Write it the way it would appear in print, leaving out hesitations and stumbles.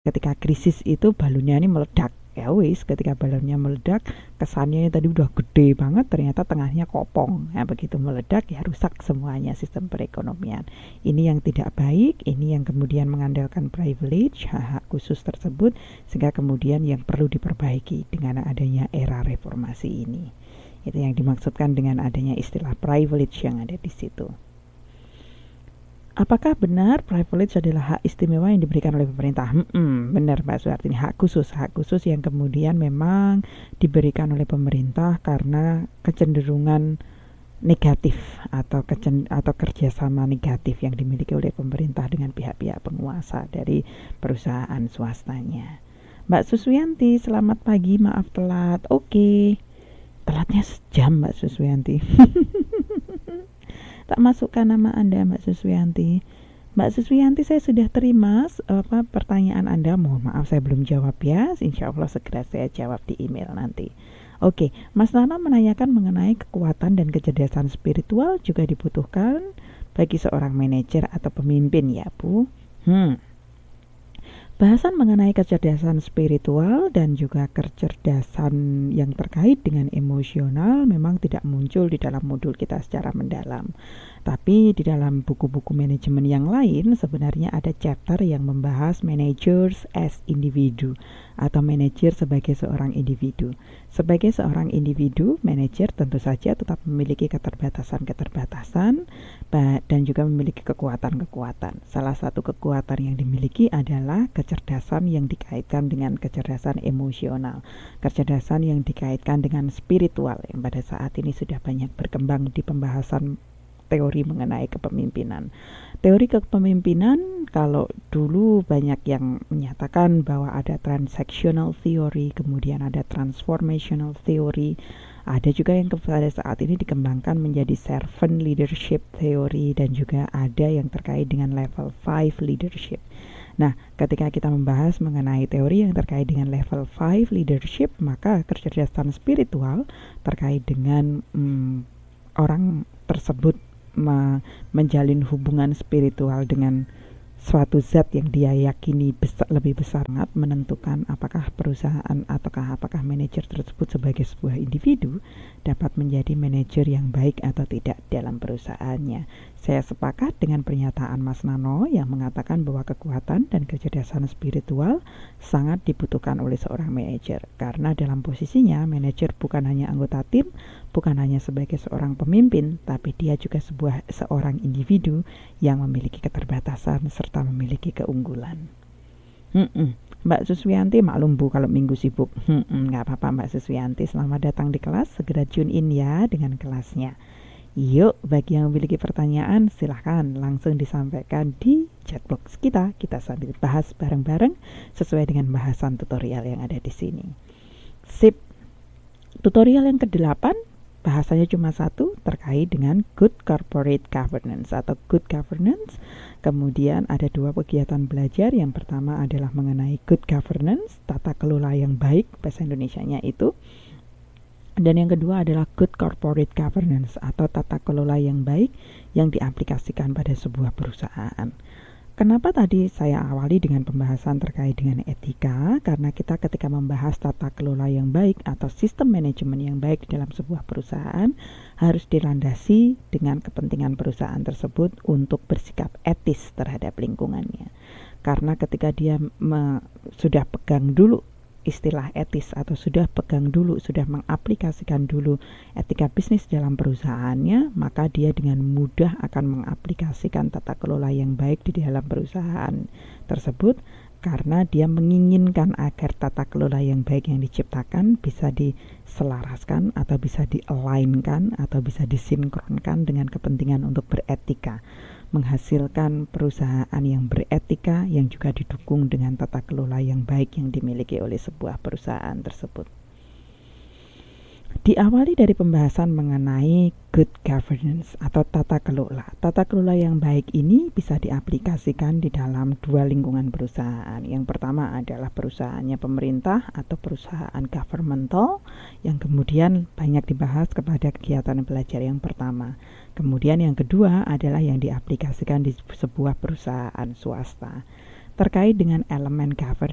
ketika krisis itu balonnya ini meledak. Ya wis, ketika balonnya meledak, kesannya tadi udah gede banget, ternyata tengahnya kopong. Nah, begitu meledak ya rusak semuanya sistem perekonomian. Ini yang tidak baik, ini yang kemudian mengandalkan privilege, hak khusus tersebut, sehingga kemudian yang perlu diperbaiki dengan adanya era reformasi ini. Itu yang dimaksudkan dengan adanya istilah privilege yang ada di situ. Apakah benar privilege adalah hak istimewa yang diberikan oleh pemerintah? Benar Mbak Suhartini, hak khusus yang kemudian memang diberikan oleh pemerintah karena kecenderungan negatif atau kerjasama negatif yang dimiliki oleh pemerintah dengan pihak-pihak penguasa dari perusahaan swastanya. Mbak Suswianti, selamat pagi, maaf telat. Oke, telatnya sejam Mbak Suswianti. Tak masukkan nama Anda Mbak Suswianti. Mbak Suswianti, saya sudah terima pertanyaan Anda. Mohon maaf saya belum jawab ya. Insya Allah segera saya jawab di email nanti. Oke, Mas Nana menanyakan mengenai kekuatan dan kecerdasan spiritual juga dibutuhkan bagi seorang manajer atau pemimpin ya Bu. Bahasan mengenai kecerdasan spiritual dan juga kecerdasan yang terkait dengan emosional memang tidak muncul di dalam modul kita secara mendalam. Tapi di dalam buku-buku manajemen yang lain sebenarnya ada chapter yang membahas managers as individu atau manajer sebagai seorang individu. Sebagai seorang individu, manajer tentu saja tetap memiliki keterbatasan-keterbatasan dan juga memiliki kekuatan-kekuatan. Salah satu kekuatan yang dimiliki adalah kecerdasan yang dikaitkan dengan kecerdasan emosional, kecerdasan yang dikaitkan dengan spiritual yang pada saat ini sudah banyak berkembang di pembahasan teori mengenai kepemimpinan. Teori kepemimpinan kalau dulu banyak yang menyatakan bahwa ada transactional theory, kemudian ada transformational theory, ada juga yang pada saat ini dikembangkan menjadi servant leadership theory, dan juga ada yang terkait dengan level 5 leadership. Nah, ketika kita membahas mengenai teori yang terkait dengan level 5 leadership, maka kecerdasan spiritual terkait dengan orang tersebut menjalin hubungan spiritual dengan suatu zat yang dia yakini lebih besar, sangat menentukan apakah perusahaan ataukah apakah manajer tersebut sebagai sebuah individu dapat menjadi manajer yang baik atau tidak dalam perusahaannya. Saya sepakat dengan pernyataan Mas Nano yang mengatakan bahwa kekuatan dan kecerdasan spiritual sangat dibutuhkan oleh seorang manajer, karena dalam posisinya manajer bukan hanya anggota tim, bukan hanya sebagai seorang pemimpin, tapi dia juga seorang individu yang memiliki keterbatasan serta memiliki keunggulan. Mbak Suswianti, maklum Bu kalau minggu sibuk. Nggak apa-apa Mbak Suswianti, selamat datang di kelas, segera tune in ya dengan kelasnya. Yuk, bagi yang memiliki pertanyaan silahkan langsung disampaikan di chat box kita sambil bahas bareng-bareng sesuai dengan bahasan tutorial yang ada di sini. Sip. Tutorial yang ke-8 bahasanya cuma satu, terkait dengan good corporate governance atau good governance. Kemudian ada 2 kegiatan belajar. Yang pertama adalah mengenai good governance, tata kelola yang baik, bahasa Indonesianya itu. Dan yang kedua adalah good corporate governance atau tata kelola yang baik yang diaplikasikan pada sebuah perusahaan. Kenapa tadi saya awali dengan pembahasan terkait dengan etika? Karena kita ketika membahas tata kelola yang baik atau sistem manajemen yang baik di dalam sebuah perusahaan harus dilandasi dengan kepentingan perusahaan tersebut untuk bersikap etis terhadap lingkungannya. Karena ketika dia sudah pegang dulu istilah etis atau sudah mengaplikasikan dulu etika bisnis dalam perusahaannya, maka dia dengan mudah akan mengaplikasikan tata kelola yang baik di dalam perusahaan tersebut, karena dia menginginkan agar tata kelola yang baik yang diciptakan bisa diselaraskan atau bisa di-align-kan atau bisa disinkronkan dengan kepentingan untuk beretika, menghasilkan perusahaan yang beretika yang juga didukung dengan tata kelola yang baik yang dimiliki oleh sebuah perusahaan tersebut. Diawali dari pembahasan mengenai good governance atau tata kelola. Tata kelola yang baik ini bisa diaplikasikan di dalam 2 lingkungan perusahaan. Yang pertama adalah perusahaannya pemerintah atau perusahaan governmental, yang kemudian banyak dibahas kepada kegiatan belajar yang pertama. Kemudian yang kedua adalah yang diaplikasikan di sebuah perusahaan swasta. terkait dengan elemen governance